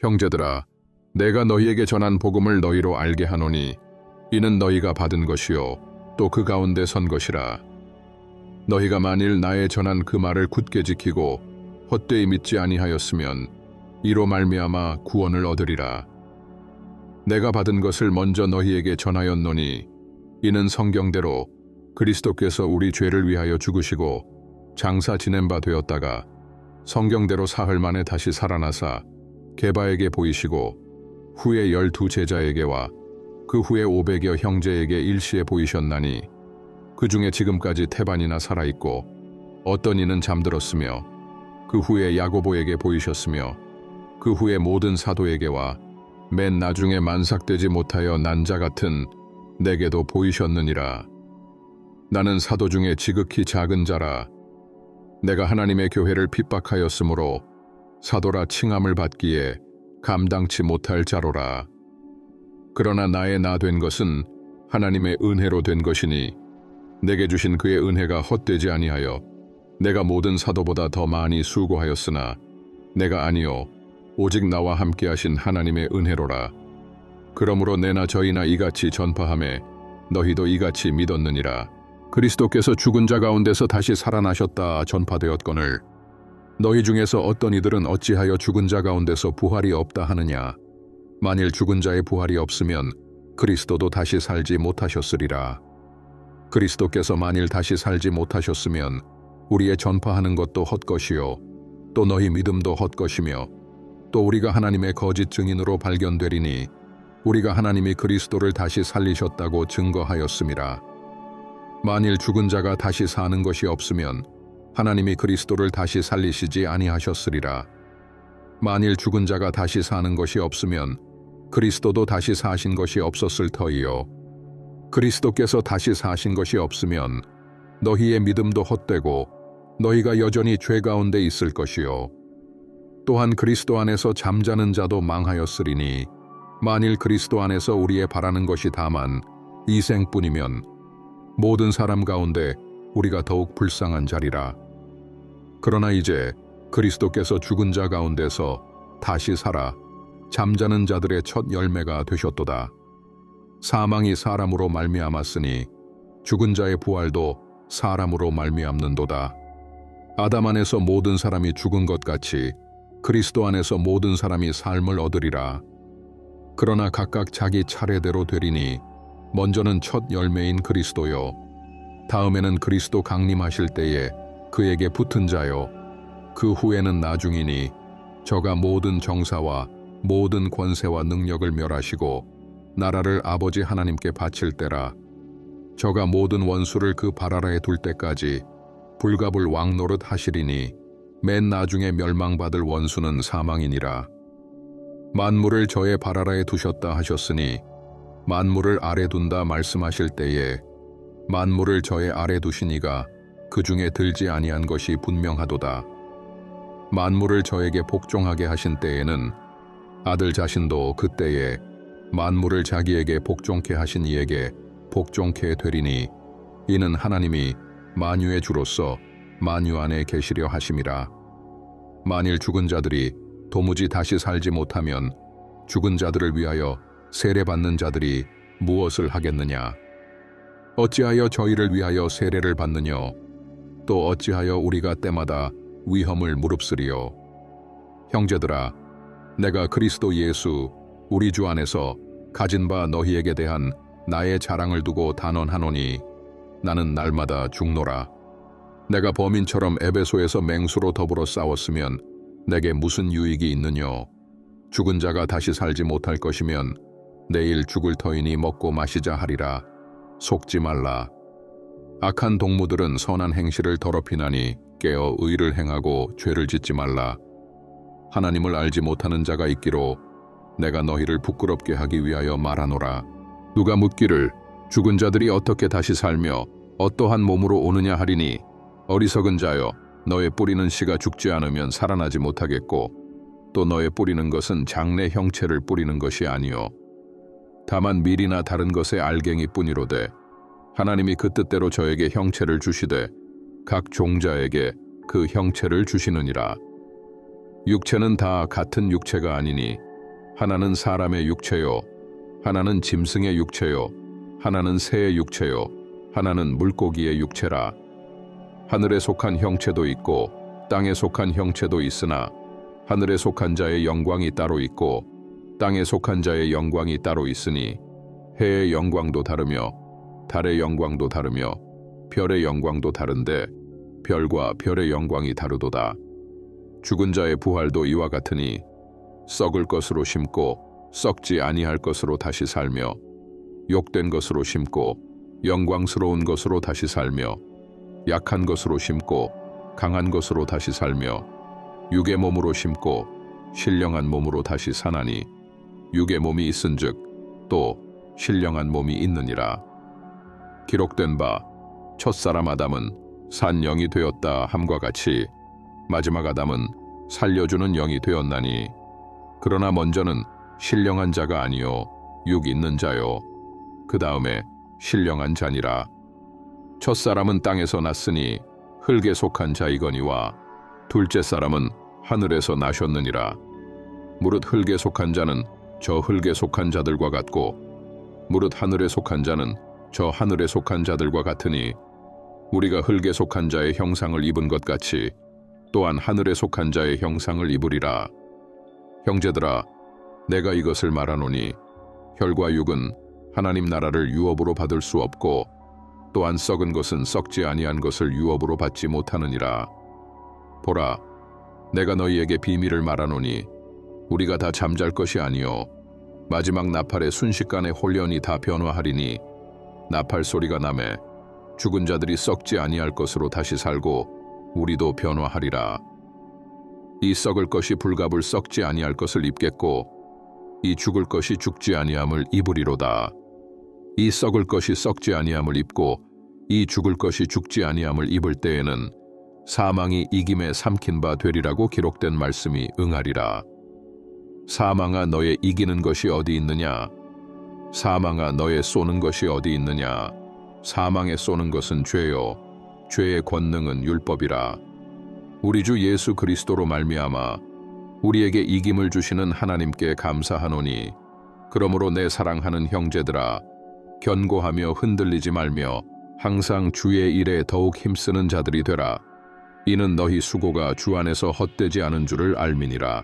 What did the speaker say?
형제들아, 내가 너희에게 전한 복음을 너희로 알게 하노니 이는 너희가 받은 것이요 또 그 가운데 선 것이라. 너희가 만일 나의 전한 그 말을 굳게 지키고 헛되이 믿지 아니하였으면 이로 말미암아 구원을 얻으리라. 내가 받은 것을 먼저 너희에게 전하였노니 이는 성경대로 그리스도께서 우리 죄를 위하여 죽으시고 장사 지낸 바 되었다가 성경대로 사흘 만에 다시 살아나사 게바에게 보이시고 후에 12 제자에게와 그 후에 500여 형제에게 일시에 보이셨나니 그 중에 지금까지 태반이나 살아있고 어떤 이는 잠들었으며 그 후에 야고보에게 보이셨으며 그 후에 모든 사도에게와 맨 나중에 만삭되지 못하여 난 자 같은 내게도 보이셨느니라. 나는 사도 중에 지극히 작은 자라. 내가 하나님의 교회를 핍박하였으므로 사도라 칭함을 받기에 감당치 못할 자로라. 그러나 나의 나 된 것은 하나님의 은혜로 된 것이니 내게 주신 그의 은혜가 헛되지 아니하여 내가 모든 사도보다 더 많이 수고하였으나 내가 아니요 오직 나와 함께 하신 하나님의 은혜로라. 그러므로 내나 저희나 이같이 전파하매 너희도 이같이 믿었느니라. 그리스도께서 죽은 자 가운데서 다시 살아나셨다 전파되었거늘 너희 중에서 어떤 이들은 어찌하여 죽은 자 가운데서 부활이 없다 하느냐. 만일 죽은 자의 부활이 없으면 그리스도도 다시 살지 못하셨으리라. 그리스도께서 만일 다시 살지 못하셨으면 우리의 전파하는 것도 헛것이요 또 너희 믿음도 헛것이며 또 우리가 하나님의 거짓 증인으로 발견되리니 우리가 하나님이 그리스도를 다시 살리셨다고 증거하였음이라. 만일 죽은 자가 다시 사는 것이 없으면 하나님이 그리스도를 다시 살리시지 아니하셨으리라. 만일 죽은 자가 다시 사는 것이 없으면 그리스도도 다시 사신 것이 없었을 터이요. 그리스도께서 다시 사신 것이 없으면 너희의 믿음도 헛되고 너희가 여전히 죄 가운데 있을 것이요. 또한 그리스도 안에서 잠자는 자도 망하였으리니 만일 그리스도 안에서 우리의 바라는 것이 다만 이 생뿐이면 모든 사람 가운데 우리가 더욱 불쌍한 자리라. 그러나 이제 그리스도께서 죽은 자 가운데서 다시 살아 잠자는 자들의 첫 열매가 되셨도다. 사망이 사람으로 말미암았으니 죽은 자의 부활도 사람으로 말미암는도다. 아담 안에서 모든 사람이 죽은 것 같이 그리스도 안에서 모든 사람이 삶을 얻으리라. 그러나 각각 자기 차례대로 되리니 먼저는 첫 열매인 그리스도요 다음에는 그리스도 강림하실 때에 그에게 붙은 자요 그 후에는 나중이니 저가 모든 정사와 모든 권세와 능력을 멸하시고 나라를 아버지 하나님께 바칠 때라. 저가 모든 원수를 그 발 아래에 둘 때까지 불갑을 왕 노릇 하시리니 맨 나중에 멸망받을 원수는 사망이니라. 만물을 저의 발 아래에 두셨다 하셨으니 만물을 아래 둔다 말씀하실 때에 만물을 저의 아래 두시니가 그 중에 들지 아니한 것이 분명하도다. 만물을 저에게 복종하게 하신 때에는 아들 자신도 그때에 만물을 자기에게 복종케 하신 이에게 복종케 되리니 이는 하나님이 만유의 주로서 만유 안에 계시려 하심이라. 만일 죽은 자들이 도무지 다시 살지 못하면 죽은 자들을 위하여 세례받는 자들이 무엇을 하겠느냐. 어찌하여 저희를 위하여 세례를 받느뇨. 또 어찌하여 우리가 때마다 위험을 무릅쓰리요. 형제들아, 내가 그리스도 예수 우리 주 안에서 가진 바 너희에게 대한 나의 자랑을 두고 단언하노니 나는 날마다 죽노라. 내가 범인처럼 에베소에서 맹수로 더불어 싸웠으면 내게 무슨 유익이 있느뇨. 죽은 자가 다시 살지 못할 것이면 내일 죽을 터이니 먹고 마시자 하리라. 속지 말라. 악한 동무들은 선한 행실을 더럽히나니 깨어 의를 행하고 죄를 짓지 말라. 하나님을 알지 못하는 자가 있기로 내가 너희를 부끄럽게 하기 위하여 말하노라. 누가 묻기를 죽은 자들이 어떻게 다시 살며 어떠한 몸으로 오느냐 하리니 어리석은 자여, 너의 뿌리는 씨가 죽지 않으면 살아나지 못하겠고 또 너의 뿌리는 것은 장래 형체를 뿌리는 것이 아니요 다만 밀이나 다른 것의 알갱이 뿐이로되 하나님이 그 뜻대로 저에게 형체를 주시되 각 종자에게 그 형체를 주시느니라. 육체는 다 같은 육체가 아니니 하나는 사람의 육체요, 하나는 짐승의 육체요, 하나는 새의 육체요, 하나는 물고기의 육체라. 하늘에 속한 형체도 있고 땅에 속한 형체도 있으나 하늘에 속한 자의 영광이 따로 있고 땅에 속한 자의 영광이 따로 있으니 해의 영광도 다르며 달의 영광도 다르며 별의 영광도 다른데 별과 별의 영광이 다르도다. 죽은 자의 부활도 이와 같으니 썩을 것으로 심고 썩지 아니할 것으로 다시 살며 욕된 것으로 심고 영광스러운 것으로 다시 살며 약한 것으로 심고 강한 것으로 다시 살며 육의 몸으로 심고 신령한 몸으로 다시 사나니 육의 몸이 있은즉 또 신령한 몸이 있느니라. 기록된 바 첫사람 아담은 산 영이 되었다 함과 같이 마지막 아담은 살려주는 영이 되었나니 그러나 먼저는 신령한 자가 아니요 육 있는 자요 그 다음에 신령한 자니라. 첫사람은 땅에서 났으니 흙에 속한 자이거니와 둘째 사람은 하늘에서 나셨느니라. 무릇 흙에 속한 자는 저 흙에 속한 자들과 같고 무릇 하늘에 속한 자는 저 하늘에 속한 자들과 같으니 우리가 흙에 속한 자의 형상을 입은 것 같이 또한 하늘에 속한 자의 형상을 입으리라. 형제들아, 내가 이것을 말하노니 혈과 육은 하나님 나라를 유업으로 받을 수 없고 또한 썩은 것은 썩지 아니한 것을 유업으로 받지 못하느니라. 보라, 내가 너희에게 비밀을 말하노니 우리가 다 잠잘 것이 아니요 마지막 나팔의 순식간에 홀연히 다 변화하리니 나팔 소리가 나매 죽은 자들이 썩지 아니할 것으로 다시 살고 우리도 변화하리라. 이 썩을 것이 불갑을 썩지 아니할 것을 입겠고 이 죽을 것이 죽지 아니함을 입으리로다. 이 썩을 것이 썩지 아니함을 입고 이 죽을 것이 죽지 아니함을 입을 때에는 사망이 이김에 삼킨 바 되리라고 기록된 말씀이 응하리라. 사망아, 너의 이기는 것이 어디 있느냐? 사망아, 너의 쏘는 것이 어디 있느냐? 사망에 쏘는 것은 죄요 죄의 권능은 율법이라. 우리 주 예수 그리스도로 말미암아 우리에게 이김을 주시는 하나님께 감사하노니 그러므로 내 사랑하는 형제들아, 견고하며 흔들리지 말며 항상 주의 일에 더욱 힘쓰는 자들이 되라. 이는 너희 수고가 주 안에서 헛되지 않은 줄을 알미니라.